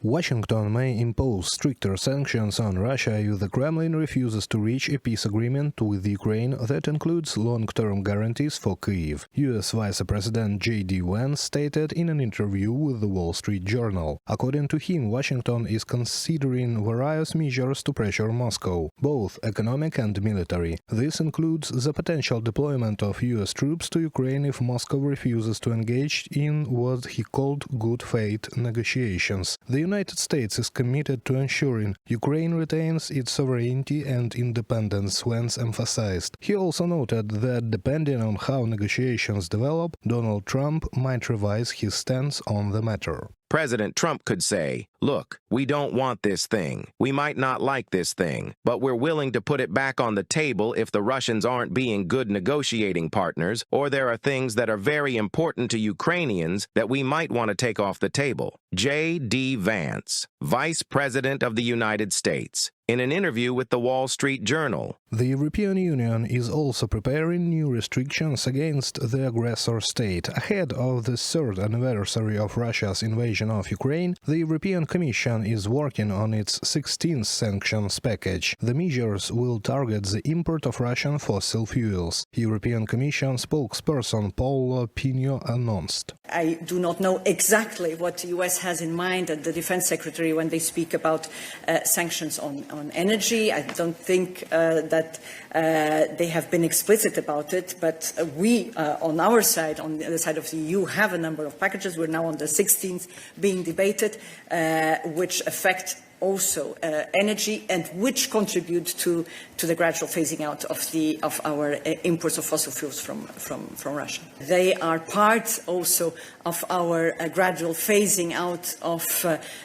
Washington may impose stricter sanctions on Russia if the Kremlin refuses to reach a peace agreement with Ukraine that includes long-term guarantees for Kyiv, U.S. Vice President JD Vance stated in an interview with the Wall Street Journal. According to him, Washington is considering various measures to pressure Moscow, both economic and military. This includes the potential deployment of U.S. troops to Ukraine if Moscow refuses to engage in what he called good faith negotiations. The United States is committed to ensuring Ukraine retains its sovereignty and independence, Vance emphasized. He also noted that depending on how negotiations develop, Donald Trump might revise his stance on the matter. President Trump could say, "Look, we don't want this thing. We might not like this thing, but we're willing to put it back on the table if the Russians aren't being good negotiating partners, or there are things that are very important to Ukrainians that we might want to take off the table." JD Vance, Vice President of the United States, in an interview with the Wall Street Journal. The European Union is also preparing new restrictions against the aggressor state. Ahead of the third anniversary of Russia's invasion of Ukraine, the European Commission is working on its 16th sanctions package. The measures will target the import of Russian fossil fuels. European Commission spokesperson Paolo Pino announced. I do not know exactly what the US has in mind and the Defense Secretary when they speak about sanctions on energy. I don't think that they have been explicit about it, but we, on our side, on the side of the EU, have a number of packages. We're now on the 16th being debated, which affect also energy and which contribute to the gradual phasing out of our imports of fossil fuels from Russia. They are part also of our gradual phasing out of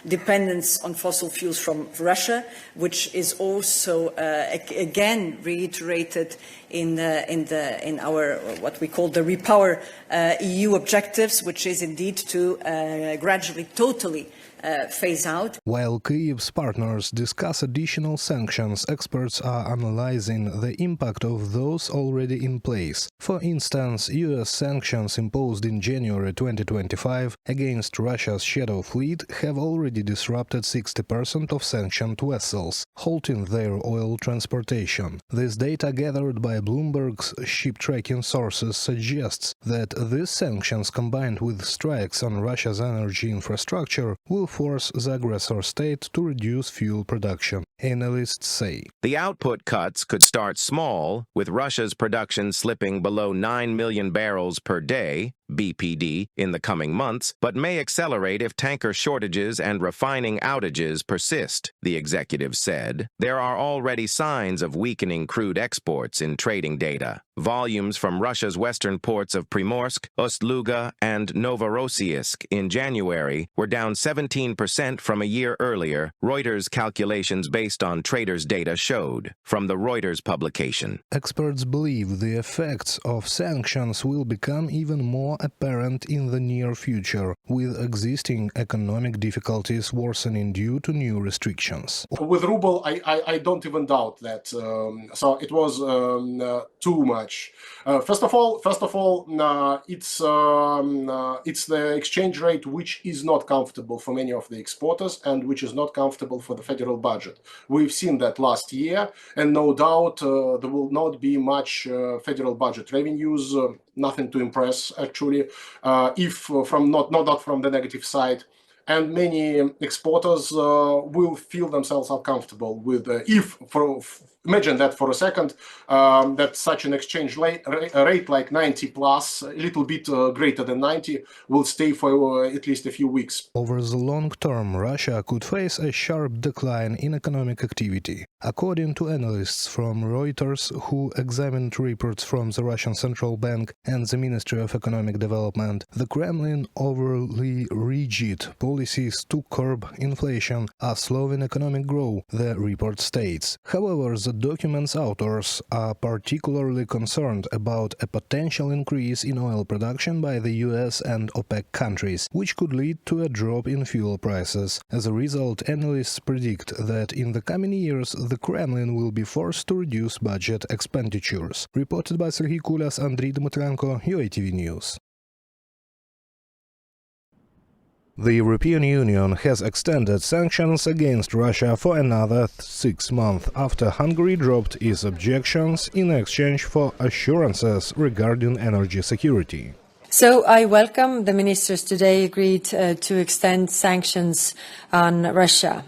dependence on fossil fuels from Russia, which is also again reiterated in our what we call the Repower EU objectives, which is indeed to gradually, totally phase out. While Kyiv's partners discuss additional sanctions, experts are analyzing the impact of those already in place. For instance, U.S. sanctions imposed in January 2025 against Russia's shadow fleet have already disrupted 60% of sanctioned vessels, halting their oil transportation. This data gathered by Bloomberg's ship tracking sources suggests that these sanctions, combined with strikes on Russia's energy infrastructure, will force the aggressor state to reduce fuel production, analysts say. The output cuts could start small, with Russia's production slipping below 9 million barrels per day, BPD, in the coming months, but may accelerate if tanker shortages and refining outages persist, the executive said. There are already signs of weakening crude exports in trading data. Volumes from Russia's western ports of Primorsk, Ust-Luga, and Novorossiysk in January were down 17% from a year earlier, Reuters calculations based on traders' data showed, from the Reuters publication. Experts believe the effects of sanctions will become even more apparent in the near future, with existing economic difficulties worsening due to new restrictions. With ruble, I don't even doubt that. So it was too much. First of all, it's the exchange rate which is not comfortable for many of the exporters and which is not comfortable for the federal budget. We've seen that last year, and no doubt there will not be much federal budget revenues. Nothing to impress, actually, if from not from the negative side. And many exporters will feel themselves uncomfortable with imagine that for a second, that such an exchange rate like 90 plus, a little bit greater than 90, will stay for at least a few weeks. Over the long term, Russia could face a sharp decline in economic activity. According to analysts from Reuters, who examined reports from the Russian Central Bank and the Ministry of Economic Development, the Kremlin overly rigid policies to curb inflation are slowing economic growth, the report states. However, the document's authors are particularly concerned about a potential increase in oil production by the US and OPEC countries, which could lead to a drop in fuel prices. As a result, analysts predict that in the coming years the Kremlin will be forced to reduce budget expenditures. Reported by Serhiy Kulias, Andriy Dmytrenko, UATV News. The European Union has extended sanctions against Russia for another 6 months after Hungary dropped its objections in exchange for assurances regarding energy security. So I welcome the ministers today agreed to extend sanctions on Russia.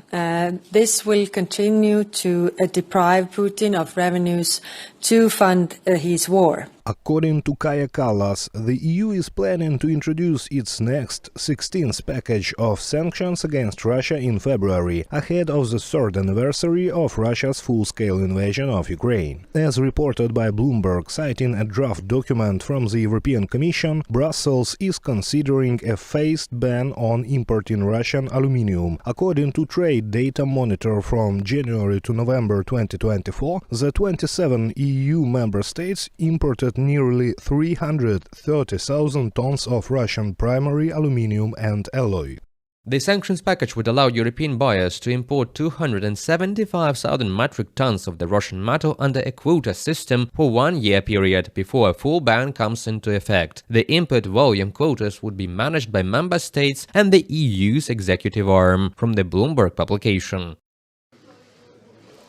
This will continue to deprive Putin of revenues to fund his war. According to Kaja Kallas, the EU is planning to introduce its next 16th package of sanctions against Russia in February, ahead of the third anniversary of Russia's full-scale invasion of Ukraine. As reported by Bloomberg, citing a draft document from the European Commission, Brussels is considering a phased ban on importing Russian aluminium. According to Trade Data Monitor from January to November 2024, the 27 EU member states imported nearly 330,000 tons of Russian primary aluminium and alloy. The sanctions package would allow European buyers to import 275,000 metric tons of the Russian metal under a quota system for 1 year period before a full ban comes into effect. The import volume quotas would be managed by member states and the EU's executive arm, from the Bloomberg publication.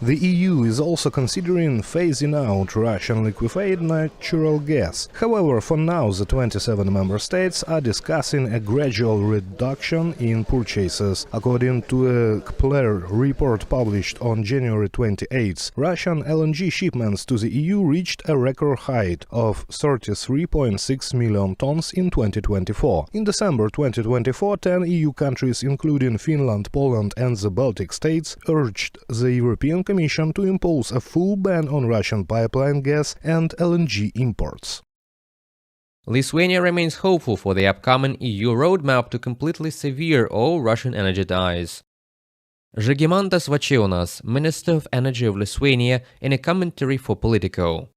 The EU is also considering phasing out Russian liquefied natural gas. However, for now, the 27 member states are discussing a gradual reduction in purchases. According to a Kpler report published on January 28, Russian LNG shipments to the EU reached a record height of 33.6 million tons in 2024. In December 2024, 10 EU countries, including Finland, Poland and the Baltic states, urged the European Commission to impose a full ban on Russian pipeline gas and LNG imports. Lithuania remains hopeful for the upcoming EU roadmap to completely sever all Russian energy ties. Žygimantas Vaičiūnas, Minister of Energy of Lithuania, in a commentary for Politico.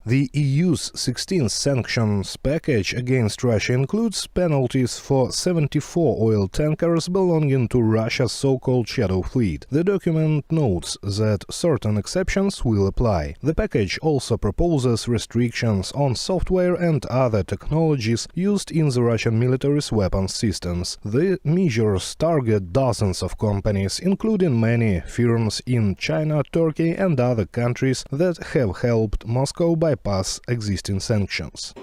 The EU's 16th sanctions package against Russia includes penalties for 74 oil tankers belonging to Russia's so-called shadow fleet. The document notes that certain exceptions will apply. The package also proposes restrictions on software and other technologies used in the Russian military's weapons systems. The measures target dozens of companies, including many firms in China, Turkey and other countries that have helped Moscow bypass existing sanctions.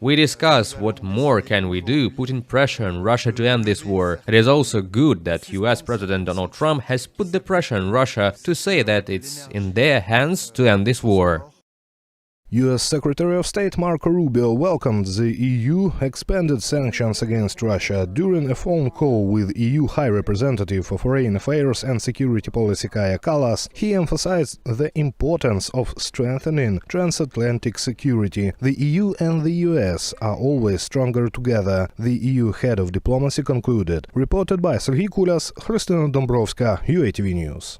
We discuss what more can we do, putting pressure on Russia to end this war. It is also good that US President Donald Trump has put the pressure on Russia to say that it's in their hands to end this war. US Secretary of State Marco Rubio welcomed the EU expanded sanctions against Russia. During a phone call with EU High Representative for Foreign Affairs and Security Policy Kaja Kallas, he emphasized the importance of strengthening transatlantic security. The EU and the US are always stronger together, the EU head of diplomacy concluded. Reported by Serhiy Kulas, Christina Dombrovska, UATV News.